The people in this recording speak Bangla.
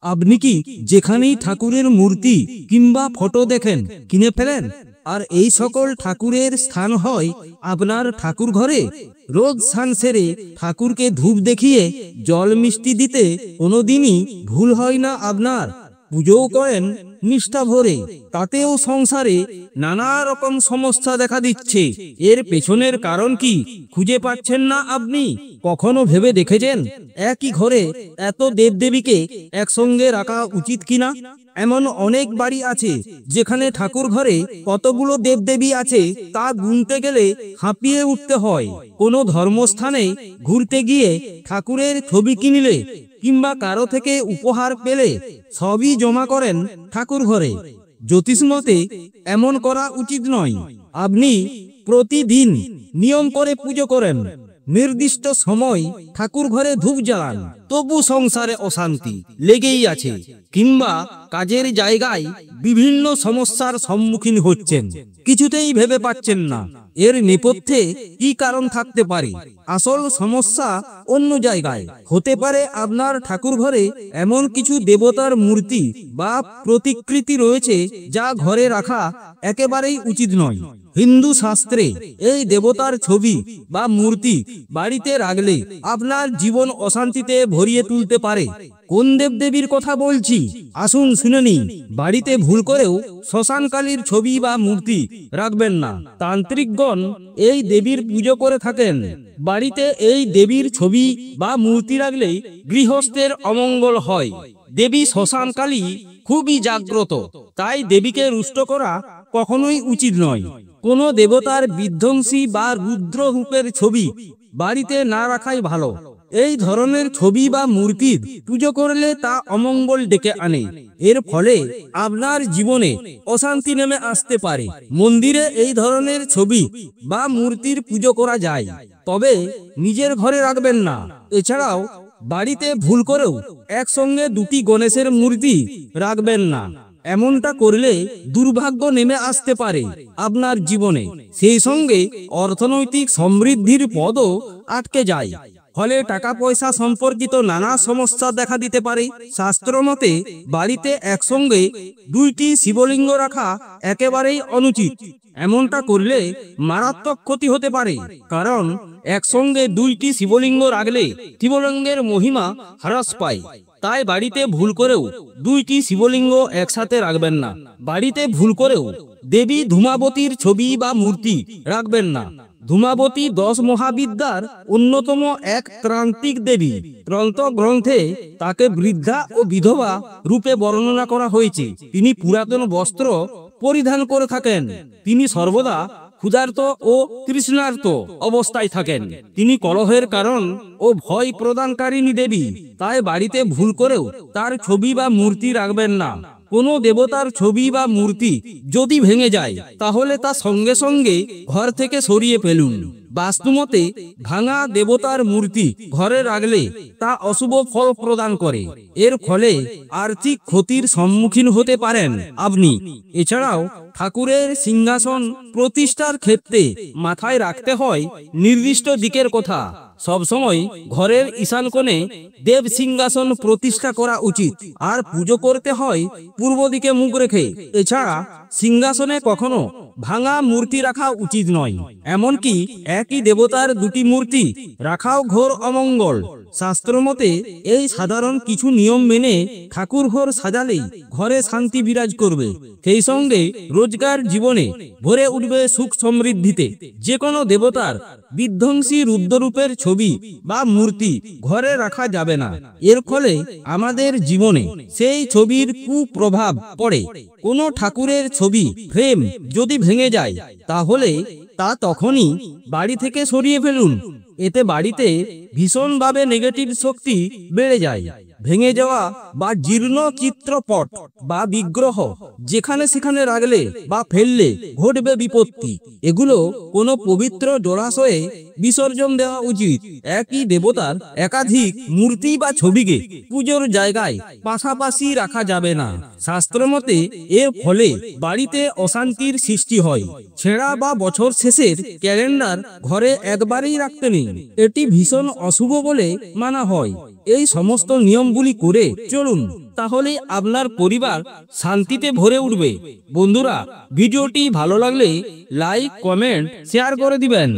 আপনি কি যেখানেই ঠাকুরের মূর্তি কিংবা ফটো দেখেন কিনে ফেলেন? আর এই সকল ঠাকুরের স্থান হয় আপনার ঠাকুর ঘরে? রোজ স্নান সেরে ঠাকুরকে ধূপ দেখিয়ে জল মিষ্টি দিতে কোনোদিনই ভুল হয় না আপনার। পুজোও করেন নিষ্ঠা ভরে, তাতেও সংসারে নানা রকম সমস্যা দেখা দিচ্ছে। এর পেছনের কারণ কি খুঁজে পাচ্ছেন না আপনি? কখনো ভেবে দেখেছেন একই ঘরে এত দেবদেবীকে একসঙ্গে রাখা উচিত কিনা? এমন অনেক বাড়ি আছে যেখানে ঠাকুর ঘরে কতগুলো দেবদেবী আছে তা গুনতে গেলে হাঁপিয়ে উঠতে হয়। কোনো ধর্মস্থানে ঘুরতে গিয়ে ঠাকুরের ছবি কিনলে কিংবা কারো থেকে উপহার পেলে সবই জমা করেন ঠাকুর ঘরে। জ্যোতিষ মতে এমন করা উচিত নয়। আপনি প্রতিদিন নিয়ম করে পুজো করেন, নির্দিষ্ট সময় ঠাকুর ঘরে ধূপ জ্বালান, তবু সংসারে অশান্তি লেগেই আছে, কিংবা কাজের জায়গায় বিভিন্ন সমস্যার সম্মুখীন হচ্ছেন, কিছুতেই ভেবে পাচ্ছেন না এর নেপথ্যে কি কারণ থাকতে পারে। আসল সমস্যা অন্য জায়গায় হতে পারে। আপনার ঠাকুর ঘরে এমন কিছু দেবতার মূর্তি বা প্রতিকৃতি রয়েছে যা ঘরে রাখা একেবারেই উচিত নয়। হিন্দু শাস্ত্রে এই দেবতার ছবি বা মূর্তি বাড়িতে রাখলে আপনার জীবন অশান্তিতে ভরিয়ে তুলতে পারে। কোন দেবদেবীর কথা বলছি আসুন শুনে নিন। বাড়িতে ভুল করেও শ্মশানকালীর ছবি বা মূর্তি রাখবেন না। তান্ত্রিকগণ এই দেবীর পুজো করে থাকেন। বাড়িতে এই দেবীর ছবি বা মূর্তি রাখলে গৃহস্থের অমঙ্গল হয়। দেবী শ্মশানকালী খুবই জাগ্রত, তাই দেবীকে রুষ্ট করা কখনোই উচিত নয়। কোন দেবতার বিধ্বংসী বা রুদ্র রূপের ছবি বাড়িতে না রাখাই ভালো। এই ধরনের ছবি বা মূর্তির পুজো করলে তা অমঙ্গল ডেকে আনে। এর ফলে আপনার জীবনে অশান্তি নেমে আসতে পারে। মন্দিরে এই ধরনের ছবি বা মূর্তির পুজো করা যায়, তবে নিজের ঘরে রাখবেন না। এছাড়াও বাড়িতে ভুল করেও একসঙ্গে দুটি গণেশের মূর্তি রাখবেন না। এমনটা করলে দুর্ভাগ্য নেমে আসতে পারে আপনার জীবনে, সেই সঙ্গে অর্থনৈতিক সমৃদ্ধির পদও আটকে যায়। ফলে টাকা পয়সা সম্পর্কিত নানা সমস্যা দেখা দিতে পারে। শাস্ত্র মতে বাড়িতে একসঙ্গে দুইটি শিবলিঙ্গ রাখা একেবারেই অনুচিত। এমনটা করলে মারাত্মক ক্ষতি হতে পারে, কারণ একসঙ্গে দুইটি শিবলিঙ্গ রাখলে শিবলিঙ্গের মহিমা হ্রাস পায়। তাই বাড়িতে ভুল করেও দুইটি শিবলিঙ্গ একসাথে রাখবেন না। বাড়িতে ভুল করেও দেবী ধূমাবতীর ছবি বা মূর্তি রাখবেন না। ধূমাবতী 10 মহাবিদ্যার অন্যতম এক ত্রান্তিক দেবী। গ্রন্থে তাকে বৃদ্ধা ও বিধবা রূপে বর্ণনা করা হয়েছে। তিনি পুরাতন বস্ত্র পরিধান করে থাকেন। তিনি সর্বদা ক্ষুধার্ত ও তৃষ্ণার্ত অবস্থায় থাকেন। তিনি কলহের কারণ ও ভয় প্রদানকারিণী দেবী। তাই বাড়িতে ভুল করেও তার ছবি বা মূর্তি রাখবেন না। কোনো দেবতার ছবি বা মূর্তি যদি ভেঙে যায় তাহলে তা সঙ্গে সঙ্গে ঘর থেকে সরিয়ে ফেলুন। বাস্তুমতে ভাঙা দেবতার মূর্তি ঘরে রাখলে তা অশুভ ফল প্রদান করে। এর ফলে আর্থিক ক্ষতির সম্মুখীন হতে পারেন আপনি। এছাড়াও ঠাকুরের সিংহাসন প্রতিষ্ঠার ক্ষেত্রে মাথায় রাখতে হয় নির্দিষ্ট দিকের কথা। সবসময় ঘরের ঈশান কোণে দেব সিংহাসন প্রতিষ্ঠা করা উচিত, আর পুজো করতে হয় পূর্ব দিকে মুখ রেখে। এছাড়া সিংহাসনে কখনো ভাঙা মূর্তি রাখা উচিত নয়। এমনকি একই দেবতার দুটি মূর্তি রাখাও ঘোর অমঙ্গল। শাস্ত্র মতে এই সাধারণ কিছু নিয়ম মেনে ঠাকুর ঘর সাজালেই ঘরে শান্তি বিরাজ করবে, সেই সঙ্গে রোজগার জীবনে ভরে উঠবে সুখ সমৃদ্ধিতে। যে কোনো দেবতার বিধ্বংসী রুদ্ররূপের ছবি বা মূর্তি ঘরে রাখা যাবে না। এর ফলে আমাদের জীবনে সেই ছবির কুপ্রভাব পড়ে। কোনো ঠাকুরের ছবি ফ্রেম যদি ভেঙে যায় তাহলে তা তখনই বাড়ি থেকে সরিয়ে ফেলুন। এতে বাড়িতে ভীষণভাবে নেগেটিভ শক্তি বেড়ে যায়। ভেঙে যাওয়া বা জীর্ণ চিত্রপট বা বিগ্রহ যেখানে সেখানে রাখলে বা ফেললে ঘটবে বিপত্তি। এগুলো কোনো পবিত্র জলাশয়ে বিসর্জন দেওয়া উচিত। একই দেবতার একাধিক মূর্তি বা ছবিকে পুজোর জায়গায় পাশাপাশি রাখা যাবে না। শাস্ত্র মতে এর ফলে বাড়িতে অশান্তির সৃষ্টি হয়। ছেঁড়া বা বছর শেষের ক্যালেন্ডার ঘরে একবারেই রাখতে নেই, এটি ভীষণ অশুভ বলে মানা হয়। এই সমস্ত নিয়ম নিয়মগুলি করে চলুন, তাহলে আপনার পরিবার শান্তিতে ভরে উঠবে। বন্ধুরা, ভিডিওটি ভালো লাগলে লাইক, কমেন্ট, শেয়ার করে দিবেন।